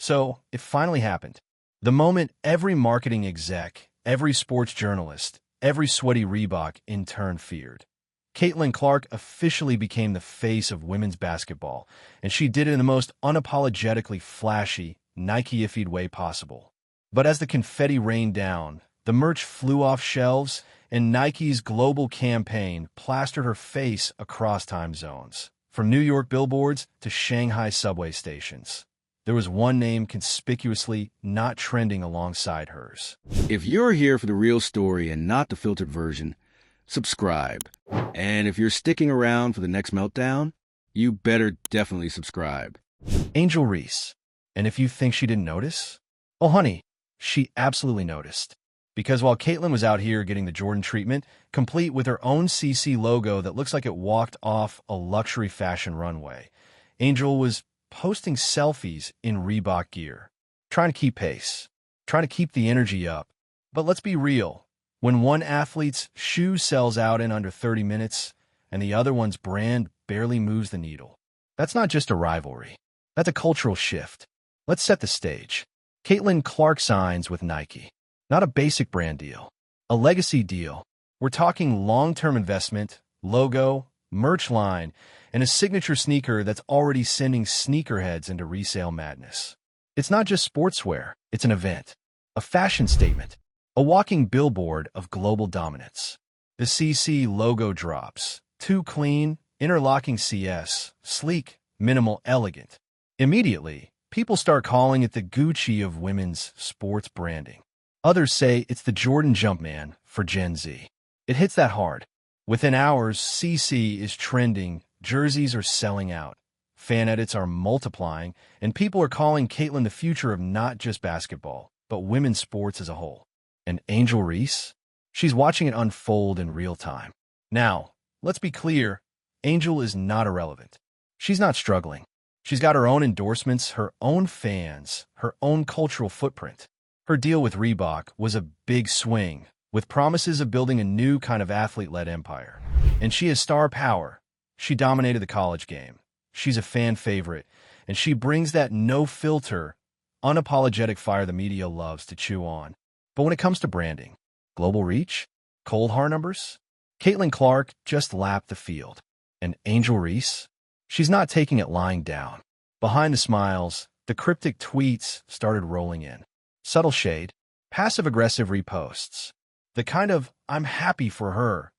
So it finally happened. The moment every marketing exec, every sports journalist, every sweaty Reebok intern feared. Caitlin Clark officially became the face of women's basketball, and she did it in the most unapologetically flashy, Nike-ified way possible. But as the confetti rained down, the merch flew off shelves, and Nike's global campaign plastered her face across time zones, from New York billboards to Shanghai subway stations. There was one name conspicuously not trending alongside hers. If you're here for the real story and not the filtered version, subscribe. And if you're sticking around for the next meltdown, you better definitely subscribe. Angel Reese. And if you think she didn't notice? Oh, honey, she absolutely noticed. Because while Caitlin was out here getting the Jordan treatment, complete with her own CC logo that looks like it walked off a luxury fashion runway, Angel was posting selfies in Reebok gear, trying to keep pace, trying to keep the energy up. But let's be real. When one athlete's shoe sells out in under 30 minutes and the other one's brand barely moves the needle, that's not just a rivalry. That's a cultural shift. Let's set the stage. Caitlin Clark signs with Nike. Not a basic brand deal, a legacy deal. We're talking long-term investment, logo, merch line, and a signature sneaker that's already sending sneakerheads into resale madness. It's not just sportswear, it's an event, a fashion statement, a walking billboard of global dominance. The CC logo drops, too clean, interlocking CS, sleek, minimal, elegant. Immediately, people start calling it the Gucci of women's sports branding. Others say it's the Jordan Jumpman for Gen Z. It hits that hard. Within hours, CC is trending, jerseys are selling out, fan edits are multiplying, and people are calling Caitlin the future of not just basketball, but women's sports as a whole. And Angel Reese? She's watching it unfold in real time. Now, let's be clear, Angel is not irrelevant. She's not struggling. She's got her own endorsements, her own fans, her own cultural footprint. Her deal with Reebok was a big swing, with promises of building a new kind of athlete-led empire. And she has star power. She dominated the college game. She's a fan favorite, and she brings that no-filter, unapologetic fire the media loves to chew on. But when it comes to branding, global reach, cold hard numbers, Caitlin Clark just lapped the field. And Angel Reese? She's not taking it lying down. Behind the smiles, the cryptic tweets started rolling in. Subtle shade, passive-aggressive reposts. The kind of, I'm happy for her,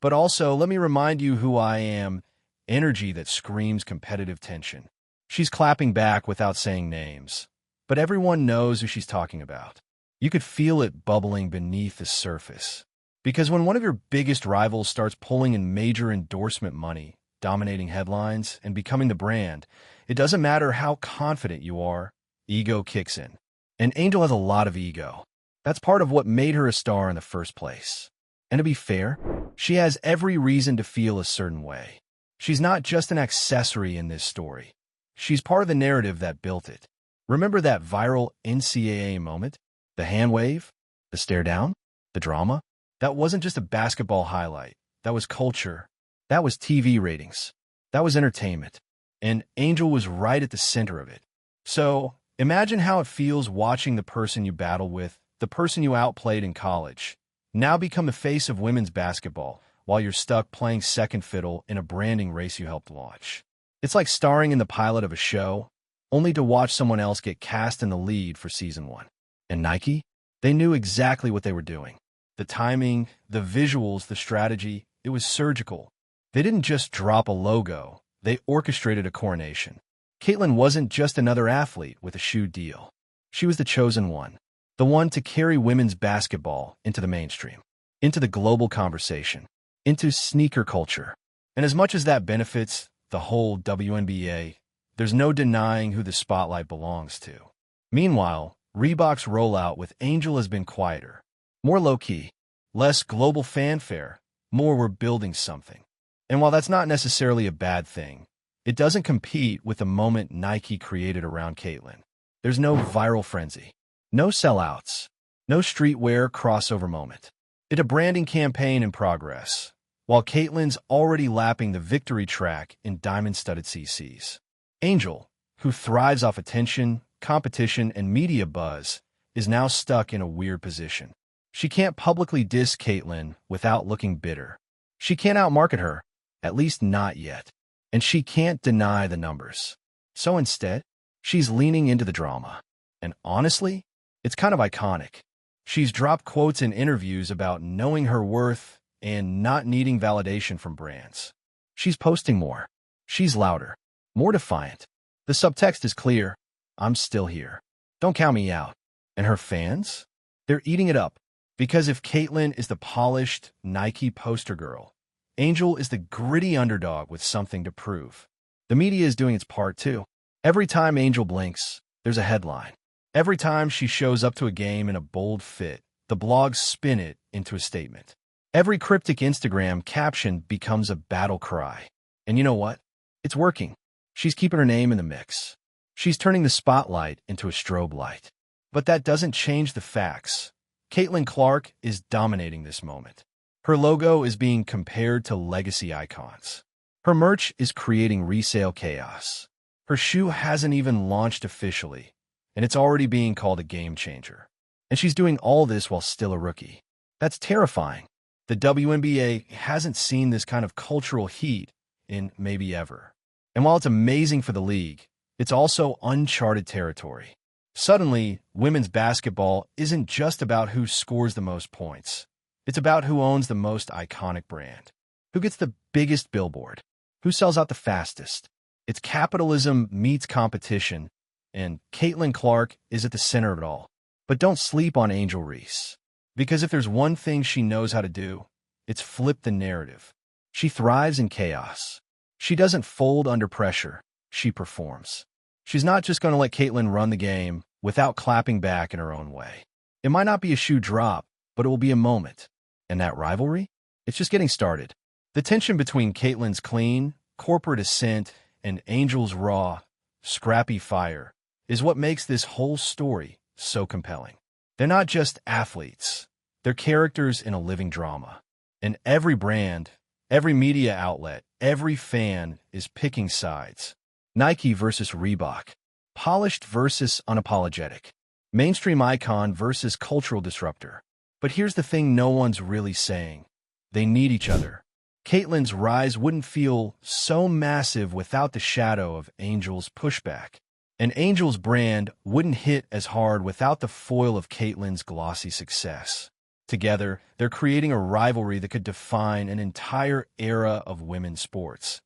but also, let me remind you who I am, energy that screams competitive tension. She's clapping back without saying names, but everyone knows who she's talking about. You could feel it bubbling beneath the surface. Because when one of your biggest rivals starts pulling in major endorsement money, dominating headlines, and becoming the brand, it doesn't matter how confident you are, ego kicks in. And Angel has a lot of ego. That's part of what made her a star in the first place. And to be fair, she has every reason to feel a certain way. She's not just an accessory in this story. She's part of the narrative that built it. Remember that viral NCAA moment? The hand wave? The stare down? The drama? That wasn't just a basketball highlight. That was culture. That was TV ratings. That was entertainment. And Angel was right at the center of it. So, imagine how it feels watching the person you battle with, the person you outplayed in college, now become the face of women's basketball while you're stuck playing second fiddle in a branding race you helped launch. It's like starring in the pilot of a show, only to watch someone else get cast in the lead for season 1. And Nike? They knew exactly what they were doing. The timing, the visuals, the strategy, it was surgical. They didn't just drop a logo, they orchestrated a coronation. Caitlin wasn't just another athlete with a shoe deal. She was the chosen one, the one to carry women's basketball into the mainstream, into the global conversation, into sneaker culture. And as much as that benefits the whole WNBA, there's no denying who the spotlight belongs to. Meanwhile, Reebok's rollout with Angel has been quieter, more low-key, less global fanfare, more we're building something. And while that's not necessarily a bad thing, it doesn't compete with the moment Nike created around Caitlin. There's no viral frenzy, no sellouts, no streetwear crossover moment. It's a branding campaign in progress, while Caitlin's already lapping the victory track in diamond-studded CCs. Angel, who thrives off attention, competition, and media buzz, is now stuck in a weird position. She can't publicly diss Caitlyn without looking bitter. She can't outmarket her, at least not yet. And she can't deny the numbers. So instead, she's leaning into the drama. And honestly, it's kind of iconic. She's dropped quotes in interviews about knowing her worth and not needing validation from brands. She's posting more. She's louder, more defiant. The subtext is clear. I'm still here. Don't count me out. And her fans? They're eating it up. Because if Caitlyn is the polished Nike poster girl, Angel is the gritty underdog with something to prove. The media is doing its part too. Every time Angel blinks, there's a headline. Every time she shows up to a game in a bold fit, the blogs spin it into a statement. Every cryptic Instagram caption becomes a battle cry. And you know what? It's working. She's keeping her name in the mix. She's turning the spotlight into a strobe light. But that doesn't change the facts. Caitlin Clark is dominating this moment. Her logo is being compared to legacy icons. Her merch is creating resale chaos. Her shoe hasn't even launched officially, and it's already being called a game changer. And she's doing all this while still a rookie. That's terrifying. The WNBA hasn't seen this kind of cultural heat in maybe ever. And while it's amazing for the league, it's also uncharted territory. Suddenly, women's basketball isn't just about who scores the most points. It's about who owns the most iconic brand, who gets the biggest billboard, who sells out the fastest. It's capitalism meets competition, and Caitlin Clark is at the center of it all. But don't sleep on Angel Reese, because if there's one thing she knows how to do, it's flip the narrative. She thrives in chaos. She doesn't fold under pressure. She performs. She's not just going to let Caitlyn run the game without clapping back in her own way. It might not be a shoe drop, but it will be a moment. And that rivalry? It's just getting started. The tension between Caitlyn's clean, corporate ascent and Angel's raw, scrappy fire is what makes this whole story so compelling. They're not just athletes. They're characters in a living drama. And every brand, every media outlet, every fan is picking sides. Nike versus Reebok, polished versus unapologetic, mainstream icon versus cultural disruptor. But here's the thing no one's really saying. They need each other. Caitlyn's rise wouldn't feel so massive without the shadow of Angel's pushback. And Angel's brand wouldn't hit as hard without the foil of Caitlyn's glossy success. Together, they're creating a rivalry that could define an entire era of women's sports.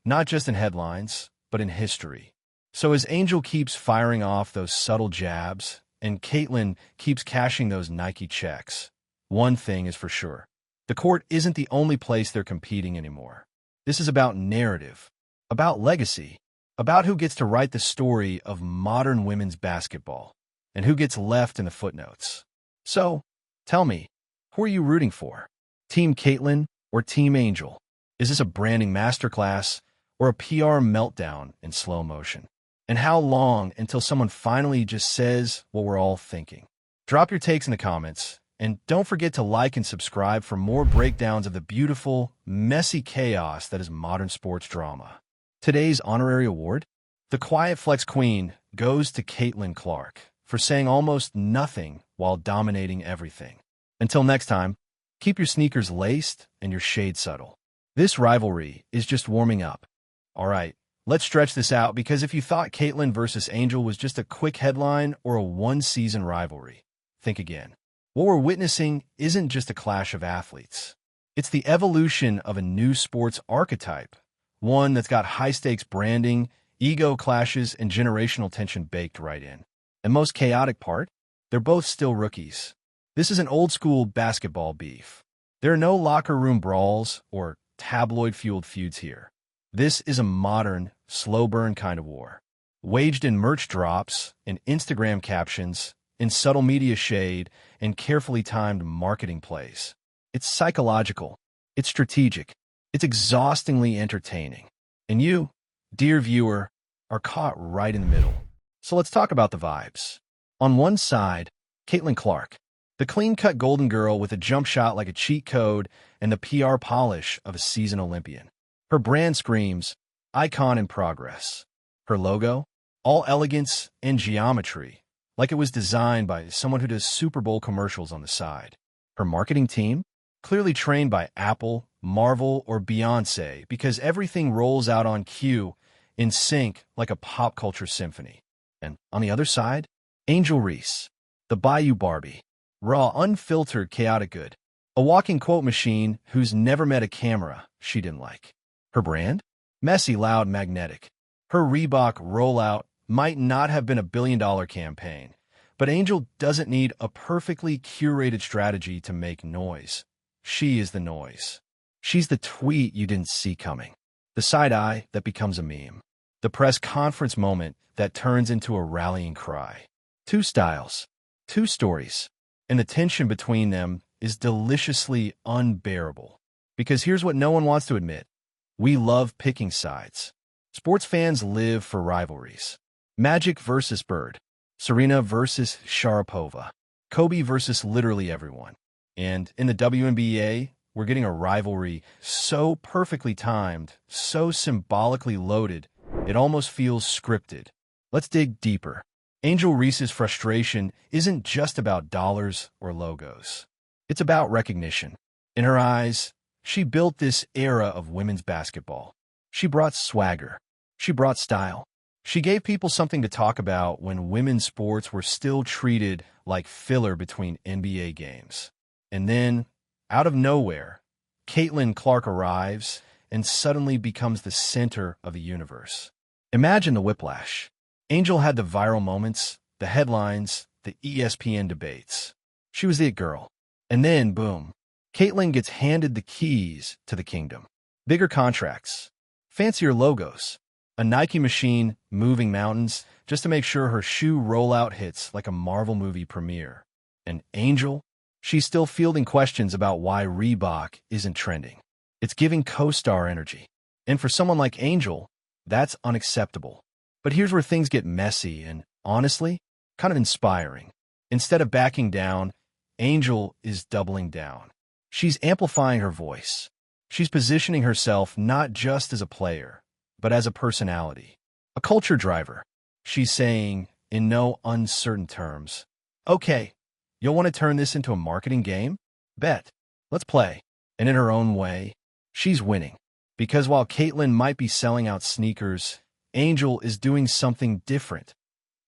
Not just in headlines, but in history. So as Angel keeps firing off those subtle jabs, and Caitlyn keeps cashing those Nike checks, one thing is for sure. The court isn't the only place they're competing anymore. This is about narrative, about legacy, about who gets to write the story of modern women's basketball, and who gets left in the footnotes. So, tell me, who are you rooting for? Team Caitlyn or Team Angel? Is this a branding masterclass or a PR meltdown in slow motion? And how long until someone finally just says what we're all thinking? Drop your takes in the comments, and don't forget to like and subscribe for more breakdowns of the beautiful, messy chaos that is modern sports drama. Today's honorary award? The Quiet Flex Queen goes to Caitlin Clark for saying almost nothing while dominating everything. Until next time, keep your sneakers laced and your shade subtle. This rivalry is just warming up. All right, let's stretch this out, because if you thought Caitlyn versus Angel was just a quick headline or a one-season rivalry, think again. What we're witnessing isn't just a clash of athletes. It's the evolution of a new sports archetype, one that's got high-stakes branding, ego clashes, and generational tension baked right in. And most chaotic part, they're both still rookies. This is an old-school basketball beef. There are no locker room brawls or tabloid-fueled feuds here. This is a modern, slow-burn kind of war, waged in merch drops, in Instagram captions, in subtle media shade, and carefully timed marketing plays. It's psychological. It's strategic. It's exhaustingly entertaining. And you, dear viewer, are caught right in the middle. So let's talk about the vibes. On one side, Caitlin Clark, the clean-cut golden girl with a jump shot like a cheat code and the PR polish of a seasoned Olympian. Her brand screams, icon in progress. Her logo, All elegance and geometry, like it was designed by someone who does Super Bowl commercials on the side. Her marketing team? Clearly trained by Apple, Marvel, or Beyoncé, because everything rolls out on cue, in sync like a pop culture symphony. And on the other side, Angel Reese, the Bayou Barbie, raw, unfiltered, chaotic good. A walking quote machine who's never met a camera she didn't like. Her brand? Messy, loud, magnetic. Her Reebok rollout might not have been a billion-dollar campaign, but Angel doesn't need a perfectly curated strategy to make noise. She is the noise. She's the tweet you didn't see coming, the side eye that becomes a meme, the press conference moment that turns into a rallying cry. Two styles, two stories, and the tension between them is deliciously unbearable. Because here's what no one wants to admit. We love picking sides. Sports fans live for rivalries. Magic versus Bird, Serena versus Sharapova, Kobe versus literally everyone. And in the WNBA, we're getting a rivalry so perfectly timed, so symbolically loaded, it almost feels scripted. Let's dig deeper. Angel Reese's frustration isn't just about dollars or logos. It's about recognition. In her eyes, she built this era of women's basketball. She brought swagger. She brought style. She gave people something to talk about when women's sports were still treated like filler between NBA games. And then, out of nowhere, Caitlin Clark arrives and suddenly becomes the center of the universe. Imagine the whiplash. Angel had the viral moments, the headlines, the ESPN debates. She was the it girl. And then, boom, Caitlin gets handed the keys to the kingdom. Bigger contracts, fancier logos, a Nike machine moving mountains just to make sure her shoe rollout hits like a Marvel movie premiere. And Angel? She's still fielding questions about why Reebok isn't trending. It's giving co-star energy. And for someone like Angel, that's unacceptable. But here's where things get messy and, honestly, kind of inspiring. Instead of backing down, Angel is doubling down. She's amplifying her voice. She's positioning herself not just as a player, but as a personality, a culture driver. She's saying, in no uncertain terms, okay, you'll want to turn this into a marketing game? Bet. Let's play. And in her own way, she's winning. Because while Caitlin might be selling out sneakers, Angel is doing something different,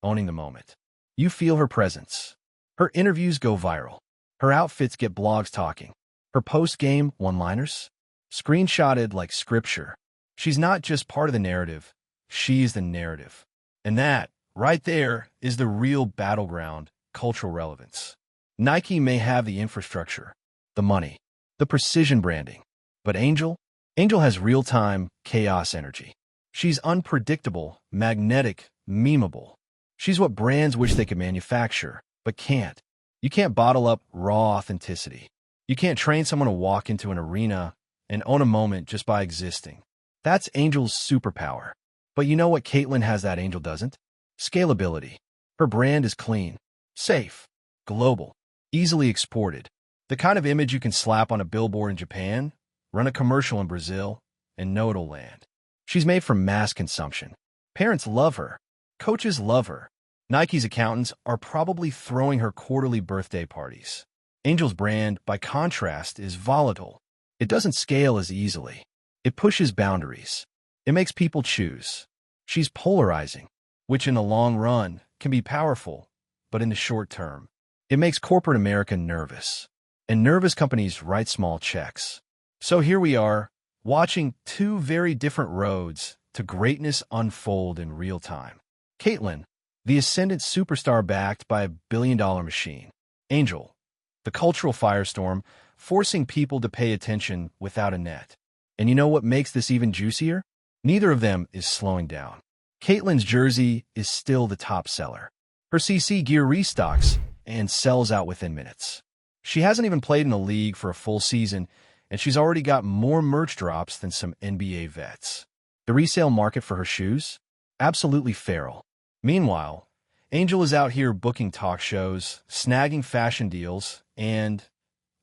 owning the moment. You feel her presence. Her interviews go viral. Her outfits get blogs talking. Her post-game one-liners, screenshotted like scripture. She's not just part of the narrative, she's the narrative. And that, right there, is the real battleground, cultural relevance. Nike may have the infrastructure, the money, the precision branding, but Angel has real-time chaos energy. She's unpredictable, magnetic, memeable. She's what brands wish they could manufacture, but can't. You can't bottle up raw authenticity. You can't train someone to walk into an arena and own a moment just by existing. That's Angel's superpower. But you know what Caitlin has that Angel doesn't? Scalability. Her brand is clean, safe, global, easily exported. The kind of image you can slap on a billboard in Japan, run a commercial in Brazil, and know it'll land. She's made for mass consumption. Parents love her. Coaches love her. Nike's accountants are probably throwing her quarterly birthday parties. Angel's brand, by contrast, is volatile. It doesn't scale as easily. It pushes boundaries. It makes people choose. She's polarizing, which in the long run can be powerful, but in the short term, it makes corporate America nervous. And nervous companies write small checks. So here we are, watching two very different roads to greatness unfold in real time. Caitlin, the ascendant superstar backed by a billion-dollar machine. Angel, the cultural firestorm, forcing people to pay attention without a net. And you know what makes this even juicier? Neither of them is slowing down. Caitlin's jersey is still the top seller. Her CC gear restocks and sells out within minutes. She hasn't even played in the league for a full season, and she's already got more merch drops than some NBA vets. The resale market for her shoes? Absolutely feral. Meanwhile, Angel is out here booking talk shows, snagging fashion deals, and,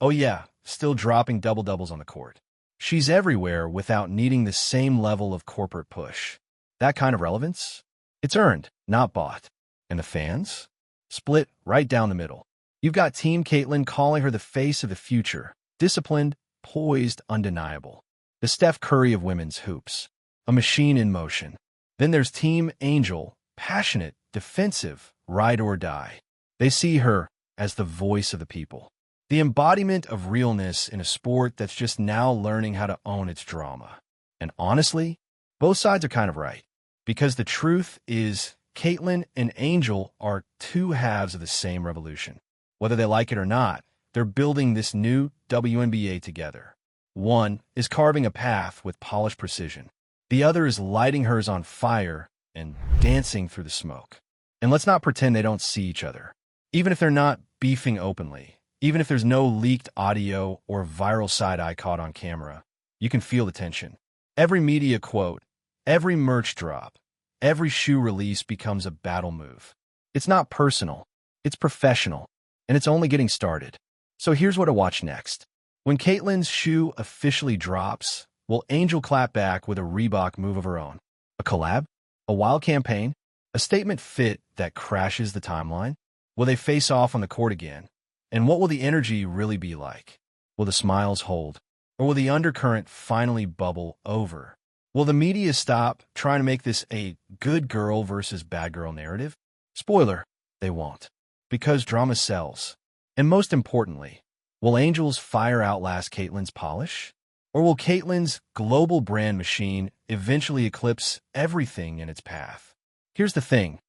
oh yeah, still dropping double-doubles on the court. She's everywhere without needing the same level of corporate push. That kind of relevance? It's earned, not bought. And the fans? Split right down the middle. You've got Team Caitlin calling her the face of the future, disciplined, poised, undeniable. The Steph Curry of women's hoops, a machine in motion. Then there's Team Angel, passionate, defensive, ride or die. They see her as the voice of the people, the embodiment of realness in a sport that's just now learning how to own its drama. And honestly, both sides are kind of right, because the truth is Caitlin and Angel are two halves of the same revolution. Whether they like it or not, they're building this new WNBA together. One is carving a path with polished precision. The other is lighting hers on fire and dancing through the smoke. And let's not pretend they don't see each other. Even if they're not beefing openly, even if there's no leaked audio or viral side-eye caught on camera, you can feel the tension. Every media quote, every merch drop, every shoe release becomes a battle move. It's not personal, it's professional, and it's only getting started. So here's what to watch next. When Caitlin's shoe officially drops, will Angel clap back with a Reebok move of her own? A collab? A wild campaign? A statement fit that crashes the timeline? Will they face off on the court again? And what will the energy really be like? Will the smiles hold? Or will the undercurrent finally bubble over? Will the media stop trying to make this a good girl versus bad girl narrative? Spoiler, they won't. Because drama sells. And most importantly, will Angel's fire outlast Caitlin's polish? Or will Caitlin's global brand machine eventually eclipse everything in its path? Here's the thing.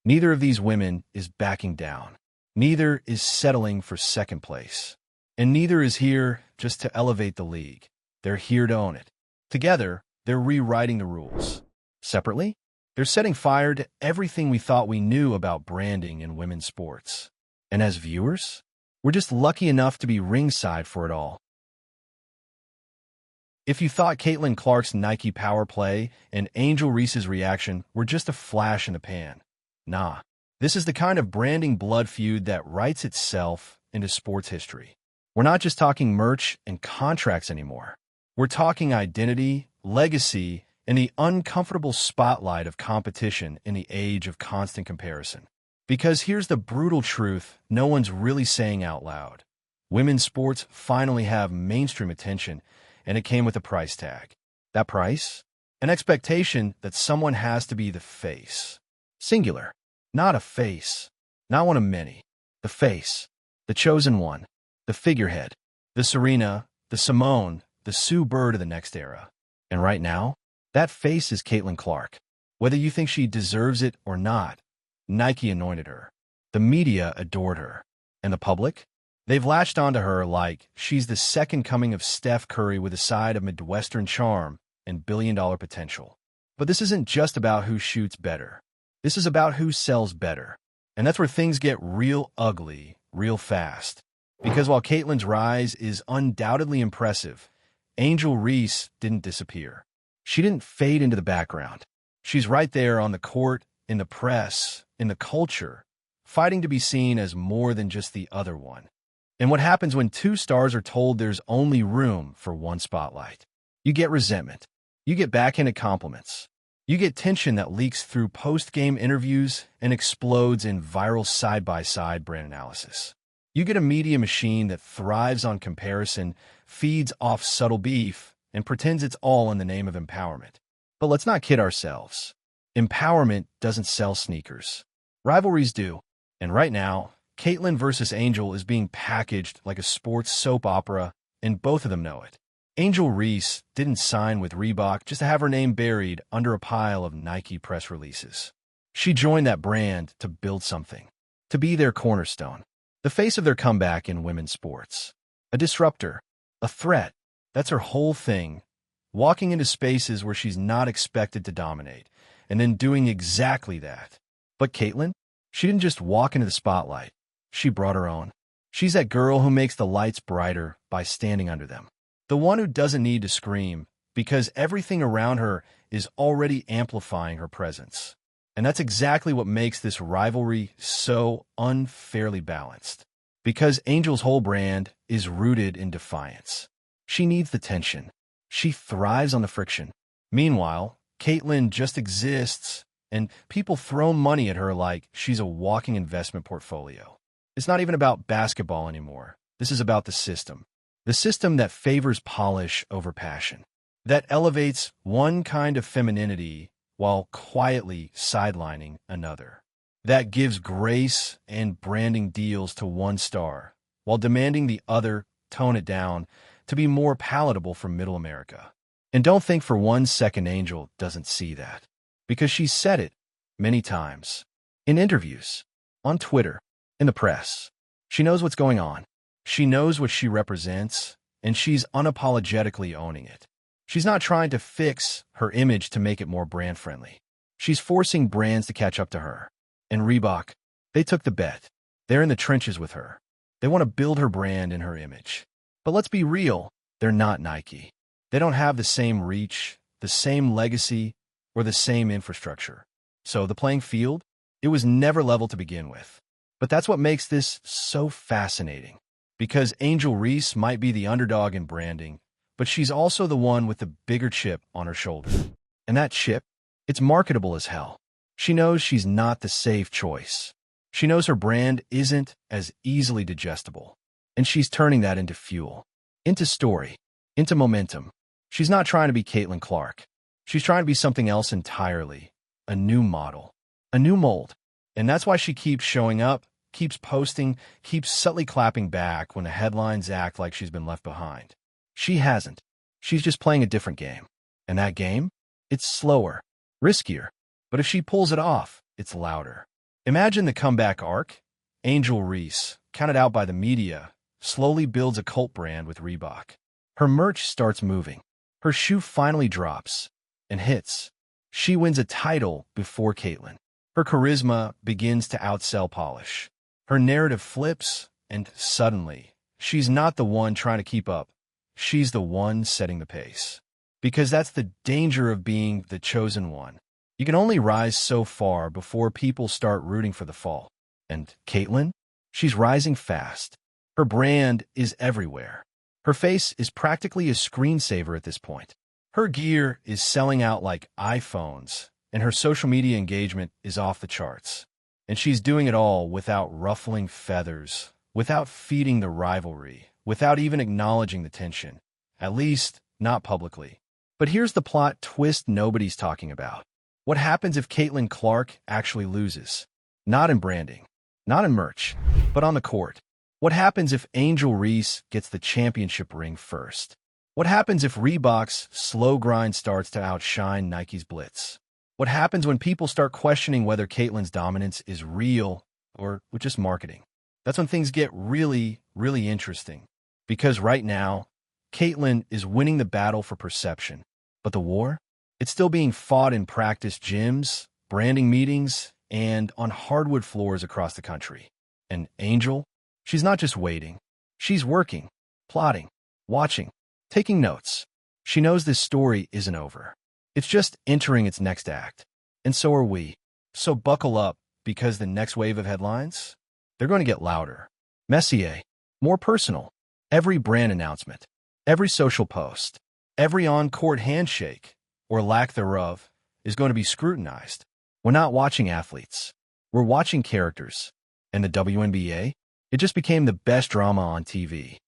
Neither of these women is backing down. Neither is settling for second place. And neither is here just to elevate the league. They're here to own it. Together, they're rewriting the rules. Separately, they're setting fire to everything we thought we knew about branding in women's sports. And as viewers, we're just lucky enough to be ringside for it all. If you thought Caitlin Clark's Nike power play and Angel Reese's reaction were just a flash in the pan, nah. This is the kind of branding blood feud that writes itself into sports history. We're not just talking merch and contracts anymore. We're talking identity, legacy, and the uncomfortable spotlight of competition in the age of constant comparison. Because here's the brutal truth no one's really saying out loud. Women's sports finally have mainstream attention, and it came with a price tag. That price? An expectation that someone has to be the face. Singular. Not a face. Not one of many. The face. The chosen one. The figurehead. The Serena. The Simone. The Sue Bird of the next era. And right now, that face is Caitlin Clark. Whether you think she deserves it or not, Nike anointed her. The media adored her. And the public? They've latched onto her like she's the second coming of Steph Curry with a side of Midwestern charm and billion-dollar potential. But this isn't just about who shoots better. This is about who sells better. And that's where things get real ugly, real fast. Because while Caitlin's rise is undoubtedly impressive, Angel Reese didn't disappear. She didn't fade into the background. She's right there on the court, in the press, in the culture, fighting to be seen as more than just the other one. And what happens when two stars are told there's only room for one spotlight? You get resentment. You get backhanded compliments. You get tension that leaks through post-game interviews and explodes in viral side-by-side brand analysis. You get a media machine that thrives on comparison, feeds off subtle beef, and pretends it's all in the name of empowerment. But let's not kid ourselves. Empowerment doesn't sell sneakers. Rivalries do. And right now, Caitlin versus Angel is being packaged like a sports soap opera, and both of them know it. Angel Reese didn't sign with Reebok just to have her name buried under a pile of Nike press releases. She joined that brand to build something, to be their cornerstone, the face of their comeback in women's sports. A disruptor, a threat. That's her whole thing, walking into spaces where she's not expected to dominate, and then doing exactly that. But Caitlin, she didn't just walk into the spotlight. She brought her own. She's that girl who makes the lights brighter by standing under them. The one who doesn't need to scream because everything around her is already amplifying her presence. And that's exactly what makes this rivalry so unfairly balanced. Because Angel's whole brand is rooted in defiance. She needs the tension. She thrives on the friction. Meanwhile, Caitlin just exists, and people throw money at her like she's a walking investment portfolio. It's not even about basketball anymore. This is about the system. The system that favors polish over passion, that elevates one kind of femininity while quietly sidelining another, that gives grace and branding deals to one star while demanding the other tone it down to be more palatable for middle America. And don't think for 1 second Angel doesn't see that, because she's said it many times, in interviews, on Twitter, in the press. She knows what's going on. She knows what she represents, and she's unapologetically owning it. She's not trying to fix her image to make it more brand-friendly. She's forcing brands to catch up to her. And Reebok, they took the bet. They're in the trenches with her. They want to build her brand and her image. But let's be real, they're not Nike. They don't have the same reach, the same legacy, or the same infrastructure. So the playing field, it was never level to begin with. But that's what makes this so fascinating. Because Angel Reese might be the underdog in branding, but she's also the one with the bigger chip on her shoulder. And that chip, it's marketable as hell. She knows she's not the safe choice. She knows her brand isn't as easily digestible. And she's turning that into fuel, into story, into momentum. She's not trying to be Caitlin Clark. She's trying to be something else entirely, a new model, a new mold. And that's why she keeps showing up, keeps posting, keeps subtly clapping back when the headlines act like she's been left behind. She hasn't. She's just playing a different game. And that game? It's slower, riskier. But if she pulls it off, it's louder. Imagine the comeback arc. Angel Reese, counted out by the media, slowly builds a cult brand with Reebok. Her merch starts moving. Her shoe finally drops and hits. She wins a title before Caitlin. Her charisma begins to outsell polish. Her narrative flips, and suddenly, she's not the one trying to keep up. She's the one setting the pace. Because that's the danger of being the chosen one. You can only rise so far before people start rooting for the fall. And Caitlin? She's rising fast. Her brand is everywhere. Her face is practically a screensaver at this point. Her gear is selling out like iPhones, and her social media engagement is off the charts. And she's doing it all without ruffling feathers, without feeding the rivalry, without even acknowledging the tension. At least, not publicly. But here's the plot twist nobody's talking about. What happens if Caitlin Clark actually loses? Not in branding, not in merch, but on the court. What happens if Angel Reese gets the championship ring first? What happens if Reebok's slow grind starts to outshine Nike's blitz? What happens when people start questioning whether Caitlin's dominance is real or just marketing? That's when things get really, really interesting. Because right now, Caitlin is winning the battle for perception. But the war? It's still being fought in practice gyms, branding meetings, and on hardwood floors across the country. And Angel? She's not just waiting. She's working, plotting, watching, taking notes. She knows this story isn't over. It's just entering its next act. And so are we. So buckle up, because the next wave of headlines, they're going to get louder, messier, more personal. Every brand announcement, every social post, every on-court handshake, or lack thereof, is going to be scrutinized. We're not watching athletes. We're watching characters. And the WNBA? It just became the best drama on TV.